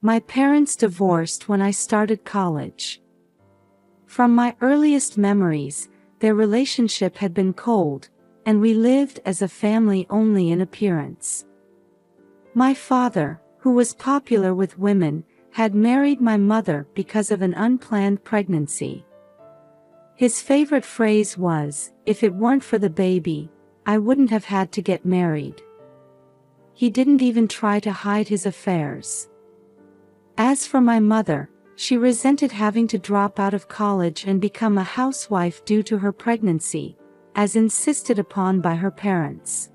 My parents divorced when I started college. From my earliest memories, their relationship had been cold, and we lived as a family only in appearance. My father, who was popular with women, had married my mother because of an unplanned pregnancy. His favorite phrase was, "If it weren't for the baby, I wouldn't have had to get married." He didn't even try to hide his affairs. As for my mother, she resented having to drop out of college and become a housewife due to her pregnancy, as insisted upon by her parents.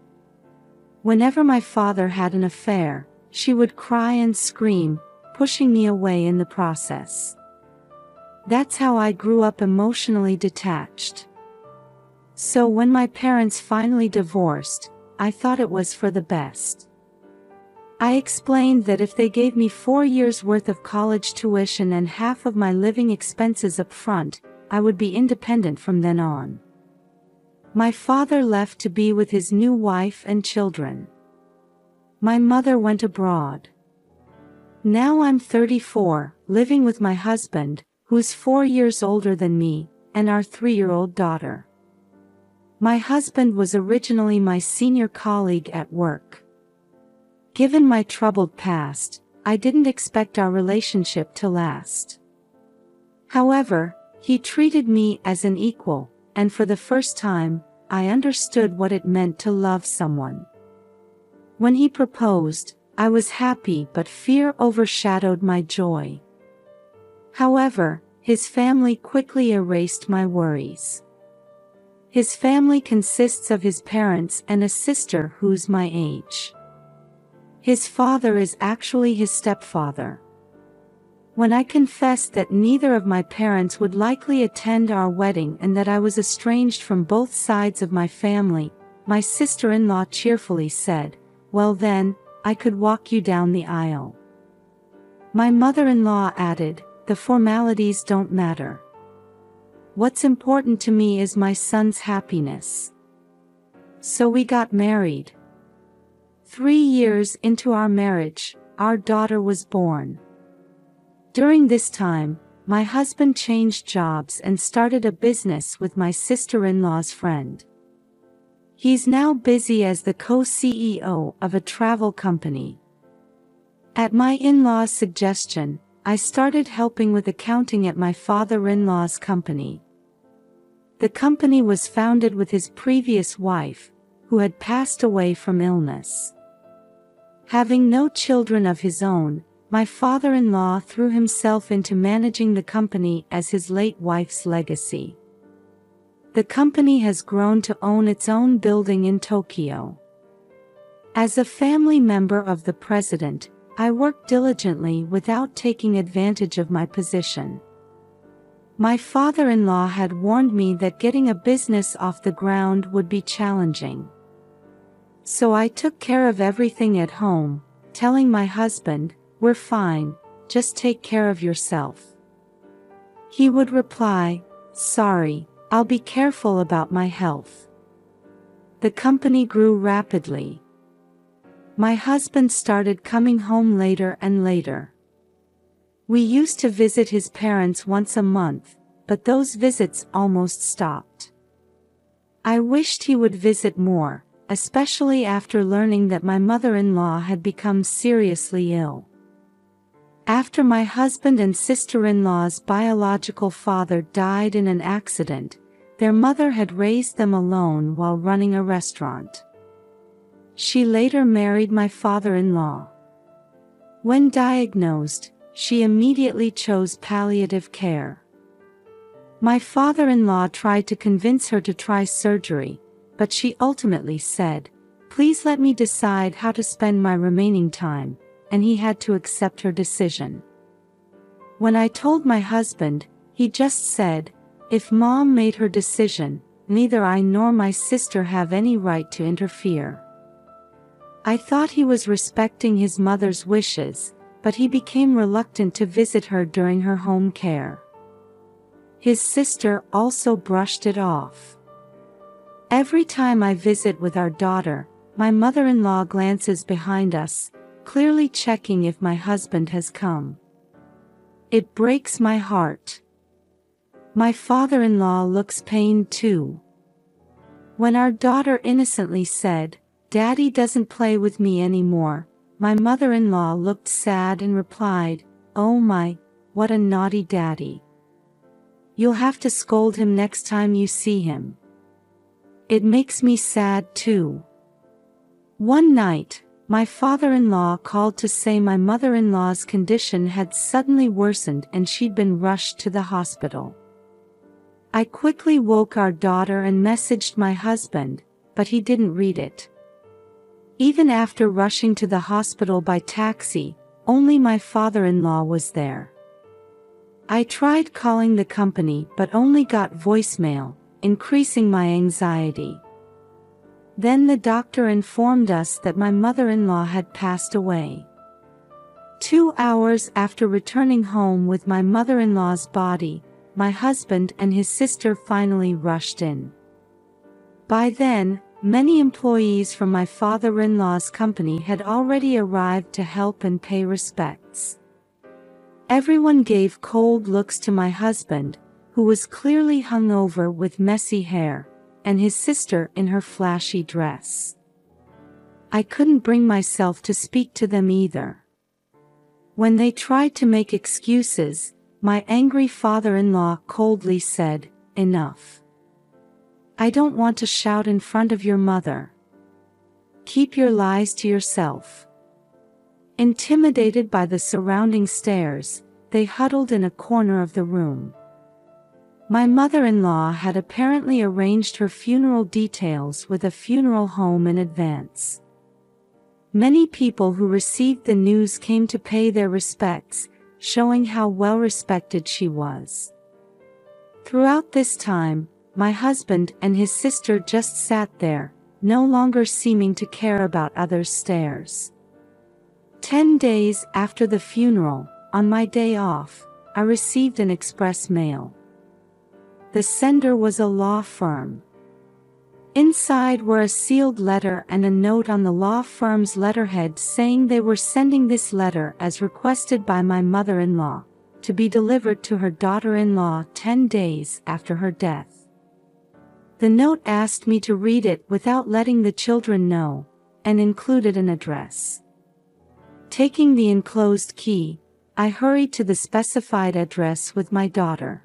Whenever my father had an affair, she would cry and scream, pushing me away in the process. That's how I grew up emotionally detached. So when my parents finally divorced, I thought it was for the best. I explained that if they gave me 4 years' worth of college tuition and half of my living expenses up front, I would be independent from then on. My father left to be with his new wife and children. My mother went abroad. Now I'm 34, living with my husband, who's 4 years older than me, and our 3-year-old daughter. My husband was originally my senior colleague at work. Given my troubled past, I didn't expect our relationship to last. However, he treated me as an equal, and for the first time, I understood what it meant to love someone. When he proposed, I was happy, but fear overshadowed my joy. However, his family quickly erased my worries. His family consists of his parents and a sister who's my age. His father is actually his stepfather. When I confessed that neither of my parents would likely attend our wedding and that I was estranged from both sides of my family, my sister-in-law cheerfully said, "Well then, I could walk you down the aisle." My mother-in-law added, "The formalities don't matter. What's important to me is my son's happiness." So we got married. 3 years into our marriage, our daughter was born. During this time, my husband changed jobs and started a business with my sister-in-law's friend. He's now busy as the co-CEO of a travel company. At my in-laws' suggestion, I started helping with accounting at my father-in-law's company. The company was founded with his previous wife, who had passed away from illness. Having no children of his own, my father-in-law threw himself into managing the company as his late wife's legacy. The company has grown to own its own building in Tokyo. As a family member of the president, I worked diligently without taking advantage of my position. My father-in-law had warned me that getting a business off the ground would be challenging. So I took care of everything at home, telling my husband, "We're fine, just take care of yourself." He would reply, "Sorry, I'll be careful about my health." The company grew rapidly. My husband started coming home later and later. We used to visit his parents once a month, but those visits almost stopped. I wished he would visit more, especially after learning that my mother-in-law had become seriously ill. After my husband and sister-in-law's biological father died in an accident, their mother had raised them alone while running a restaurant. She later married my father-in-law. When diagnosed, she immediately chose palliative care. My father-in-law tried to convince her to try surgery, but she ultimately said, "Please let me decide how to spend my remaining time," and he had to accept her decision. When I told my husband, he just said, "If Mom made her decision, neither I nor my sister have any right to interfere." I thought he was respecting his mother's wishes, but he became reluctant to visit her during her home care. His sister also brushed it off. Every time I visit with our daughter, my mother-in-law glances behind us, clearly checking if my husband has come. It breaks my heart. My father-in-law looks pained too. When our daughter innocently said, "Daddy doesn't play with me anymore," my mother-in-law looked sad and replied, "Oh my, what a naughty daddy. You'll have to scold him next time you see him." It makes me sad too. One night, my father-in-law called to say my mother-in-law's condition had suddenly worsened and she'd been rushed to the hospital. I quickly woke our daughter and messaged my husband, but he didn't read it. Even after rushing to the hospital by taxi, only my father-in-law was there. I tried calling the company but only got voicemail, increasing my anxiety. Then the doctor informed us that my mother-in-law had passed away. 2 hours after returning home with my mother-in-law's body, my husband and his sister finally rushed in. By then, many employees from my father-in-law's company had already arrived to help and pay respects. Everyone gave cold looks to my husband, who was clearly hungover with messy hair, and his sister in her flashy dress. I couldn't bring myself to speak to them either. When they tried to make excuses, my angry father-in-law coldly said, "Enough. I don't want to shout in front of your mother. Keep your lies to yourself." Intimidated by the surrounding stares, they huddled in a corner of the room. My mother-in-law had apparently arranged her funeral details with a funeral home in advance. Many people who received the news came to pay their respects, showing how well respected she was. Throughout this time, my husband and his sister just sat there, no longer seeming to care about others' stares. 10 days after the funeral, on my day off, I received an express mail. The sender was a law firm. Inside were a sealed letter and a note on the law firm's letterhead saying they were sending this letter as requested by my mother-in-law, to be delivered to her daughter-in-law 10 days after her death. The note asked me to read it without letting the children know, and included an address. Taking the enclosed key, I hurried to the specified address with my daughter.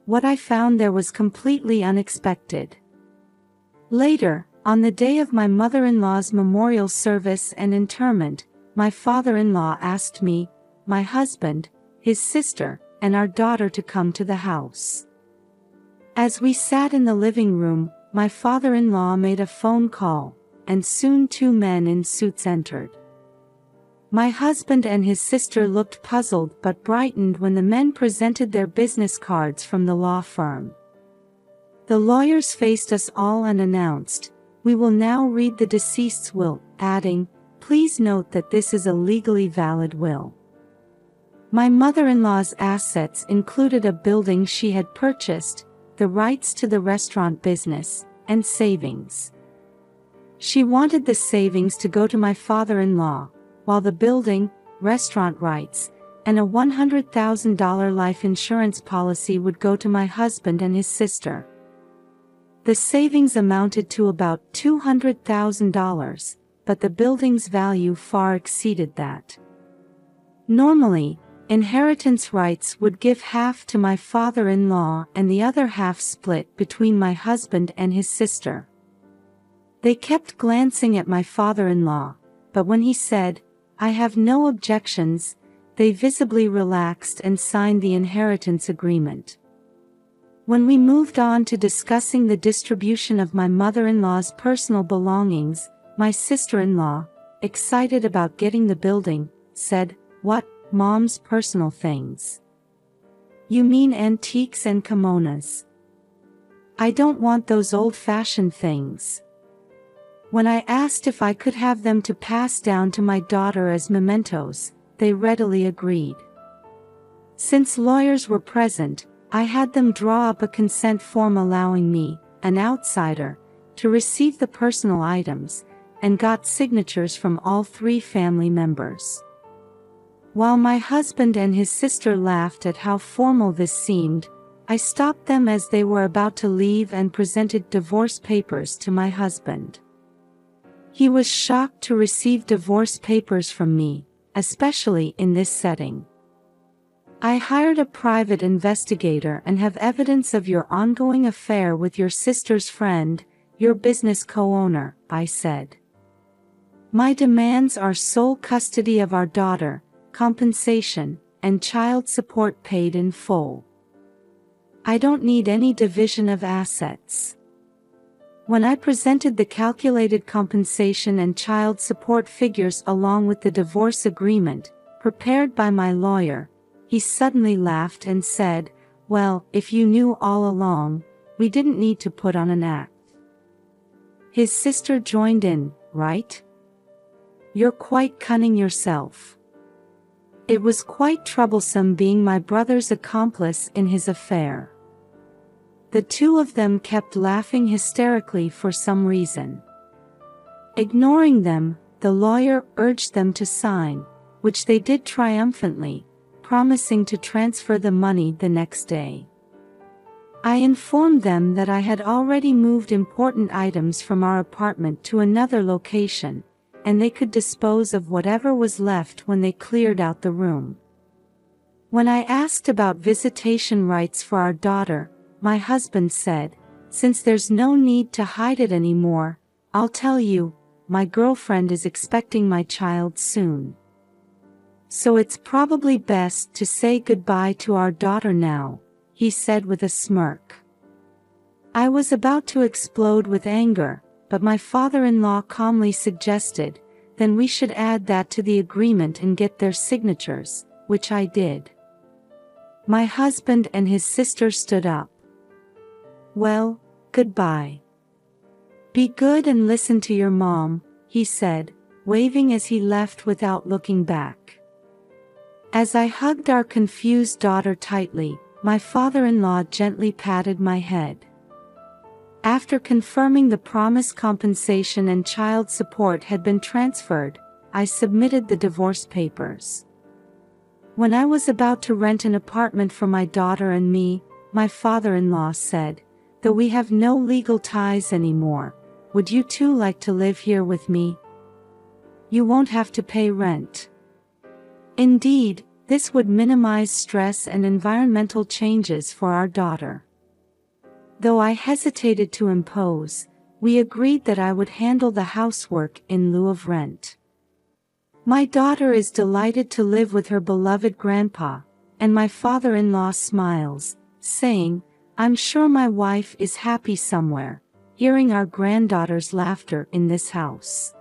What I found there was completely unexpected. Later, on the day of my mother-in-law's memorial service and interment, my father-in-law asked me, my husband, his sister, and our daughter to come to the house. As we sat in the living room, my father-in-law made a phone call, and soon 2 men in suits entered. My husband and his sister looked puzzled but brightened when the men presented their business cards from the law firm. The lawyers faced us all and announced, "We will now read the deceased's will," adding, "Please note that this is a legally valid will." My mother-in-law's assets included a building she had purchased, the rights to the restaurant business, and savings. She wanted the savings to go to my father-in-law, while the building, restaurant rights, and a $100,000 life insurance policy would go to my husband and his sister. The savings amounted to about $200,000, but the building's value far exceeded that. Normally, inheritance rights would give half to my father-in-law and the other half split between my husband and his sister. They kept glancing at my father-in-law, but when he said, "I have no objections," they visibly relaxed and signed the inheritance agreement. When we moved on to discussing the distribution of my mother-in-law's personal belongings, my sister-in-law, excited about getting the building, said, "What, Mom's personal things? You mean antiques and kimonos? I don't want those old-fashioned things." When I asked if I could have them to pass down to my daughter as mementos, they readily agreed. Since lawyers were present, I had them draw up a consent form allowing me, an outsider, to receive the personal items, and got signatures from all 3 family members. While my husband and his sister laughed at how formal this seemed, I stopped them as they were about to leave and presented divorce papers to my husband. He was shocked to receive divorce papers from me, especially in this setting. "I hired a private investigator and have evidence of your ongoing affair with your sister's friend, your business co-owner," I said. "My demands are sole custody of our daughter, compensation, and child support paid in full. I don't need any division of assets." When I presented the calculated compensation and child support figures along with the divorce agreement, prepared by my lawyer, he suddenly laughed and said, "Well, if you knew all along, we didn't need to put on an act." His sister joined in, "Right? You're quite cunning yourself." It was quite troublesome being my brother's accomplice in his affair. The 2 of them kept laughing hysterically for some reason. Ignoring them, the lawyer urged them to sign, which they did triumphantly, promising to transfer the money the next day. I informed them that I had already moved important items from our apartment to another location, and they could dispose of whatever was left when they cleared out the room. When I asked about visitation rights for our daughter, my husband said, "Since there's no need to hide it anymore, I'll tell you, my girlfriend is expecting my child soon. So it's probably best to say goodbye to our daughter now," he said with a smirk. I was about to explode with anger, but my father-in-law calmly suggested, "Then we should add that to the agreement and get their signatures," which I did. My husband and his sister stood up. "Well, goodbye. Be good and listen to your mom," he said, waving as he left without looking back. As I hugged our confused daughter tightly, my father-in-law gently patted my head. After confirming the promised compensation and child support had been transferred, I submitted the divorce papers. When I was about to rent an apartment for my daughter and me, my father-in-law said, "Though we have no legal ties anymore, would you 2 like to live here with me? You won't have to pay rent." Indeed, this would minimize stress and environmental changes for our daughter. Though I hesitated to impose, we agreed that I would handle the housework in lieu of rent. My daughter is delighted to live with her beloved grandpa, and my father-in-law smiles, saying, "I'm sure my wife is happy somewhere, hearing our granddaughter's laughter in this house."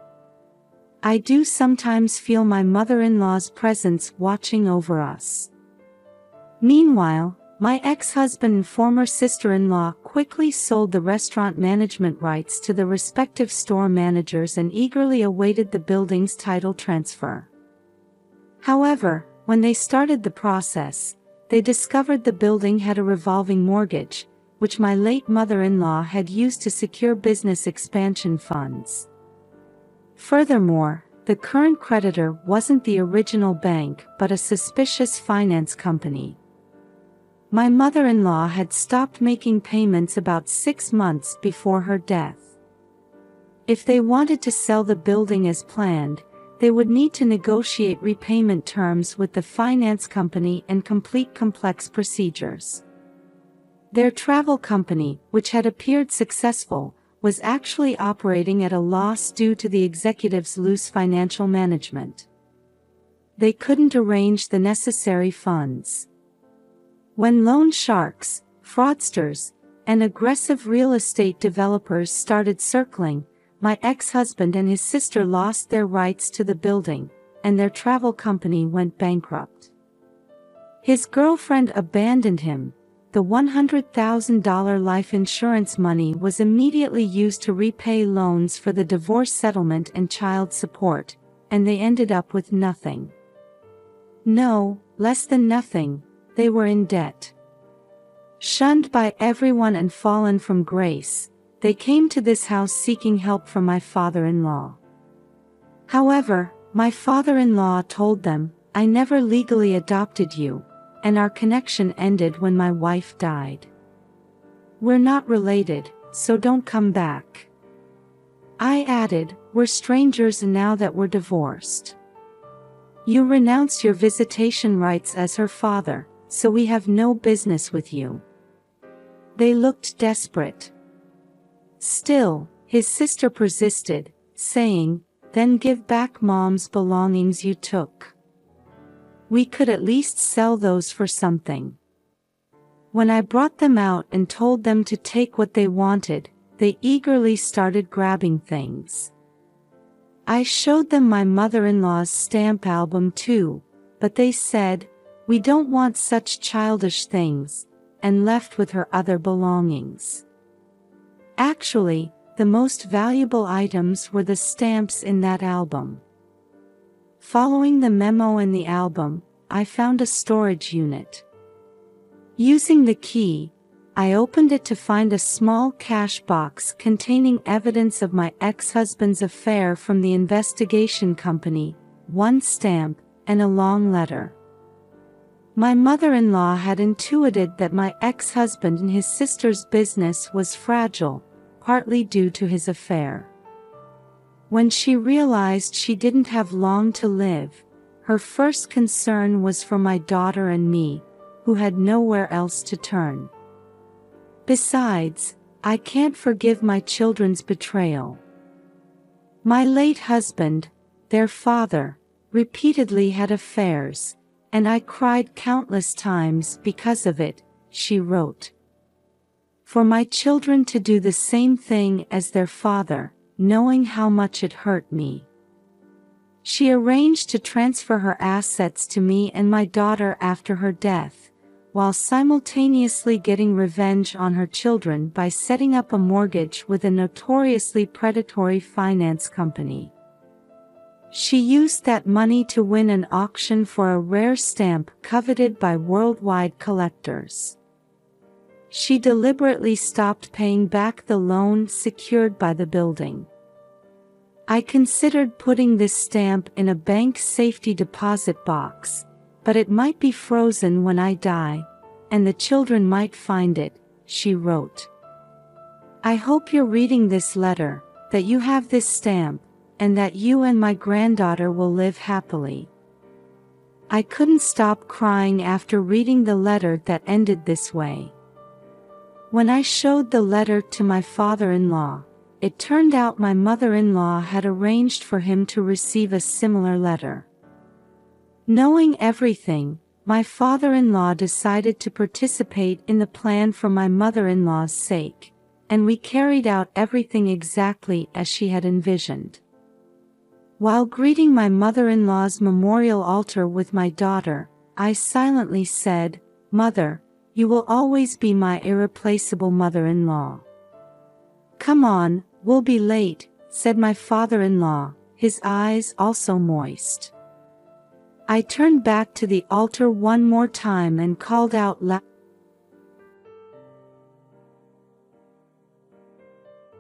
I do sometimes feel my mother-in-law's presence watching over us. Meanwhile, my ex-husband and former sister-in-law quickly sold the restaurant management rights to the respective store managers and eagerly awaited the building's title transfer. However, when they started the process, they discovered the building had a revolving mortgage, which my late mother-in-law had used to secure business expansion funds. Furthermore, the current creditor wasn't the original bank but a suspicious finance company. My mother-in-law had stopped making payments about 6 months before her death. If they wanted to sell the building as planned, they would need to negotiate repayment terms with the finance company and complete complex procedures. Their travel company, which had appeared successful, was actually operating at a loss due to the executive's loose financial management. They couldn't arrange the necessary funds. When loan sharks, fraudsters, and aggressive real estate developers started circling, my ex-husband and his sister lost their rights to the building, and their travel company went bankrupt. His girlfriend abandoned him. The $100,000 life insurance money was immediately used to repay loans for the divorce settlement and child support, and they ended up with nothing. No, less than nothing. They were in debt. Shunned by everyone and fallen from grace, they came to this house seeking help from my father-in-law. However, my father-in-law told them, I never legally adopted you, and our connection ended when my wife died. We're not related, so don't come back. I added, we're strangers now that we're divorced. You renounced your visitation rights as her father, so we have no business with you. They looked desperate. Still, his sister persisted, saying, then give back Mom's belongings you took. We could at least sell those for something. When I brought them out and told them to take what they wanted, they eagerly started grabbing things. I showed them my mother-in-law's stamp album too, but they said, we don't want such childish things, and left with her other belongings. Actually, the most valuable items were the stamps in that album. Following the memo in the album, I found a storage unit. Using the key, I opened it to find a small cash box containing evidence of my ex-husband's affair from the investigation company, one stamp, and a long letter. My mother-in-law had intuited that my ex-husband and his sister's business was fragile, partly due to his affair. When she realized she didn't have long to live, her first concern was for my daughter and me, who had nowhere else to turn. Besides, I can't forgive my children's betrayal. My late husband, their father, repeatedly had affairs, and I cried countless times because of it, she wrote. For my children to do the same thing as their father, knowing how much it hurt me. She arranged to transfer her assets to me and my daughter after her death, while simultaneously getting revenge on her children by setting up a mortgage with a notoriously predatory finance company. She used that money to win an auction for a rare stamp coveted by worldwide collectors. She deliberately stopped paying back the loan secured by the building. I considered putting this stamp in a bank safety deposit box, but it might be frozen when I die, and the children might find it, she wrote. I hope you're reading this letter, that you have this stamp, and that you and my granddaughter will live happily. I couldn't stop crying after reading the letter that ended this way. When I showed the letter to my father-in-law, it turned out my mother-in-law had arranged for him to receive a similar letter. Knowing everything, my father-in-law decided to participate in the plan for my mother-in-law's sake, and we carried out everything exactly as she had envisioned. While greeting my mother-in-law's memorial altar with my daughter, I silently said, Mother, you will always be my irreplaceable mother-in-law. Come on, we'll be late, said my father-in-law, his eyes also moist. I turned back to the altar one more time and called out loud,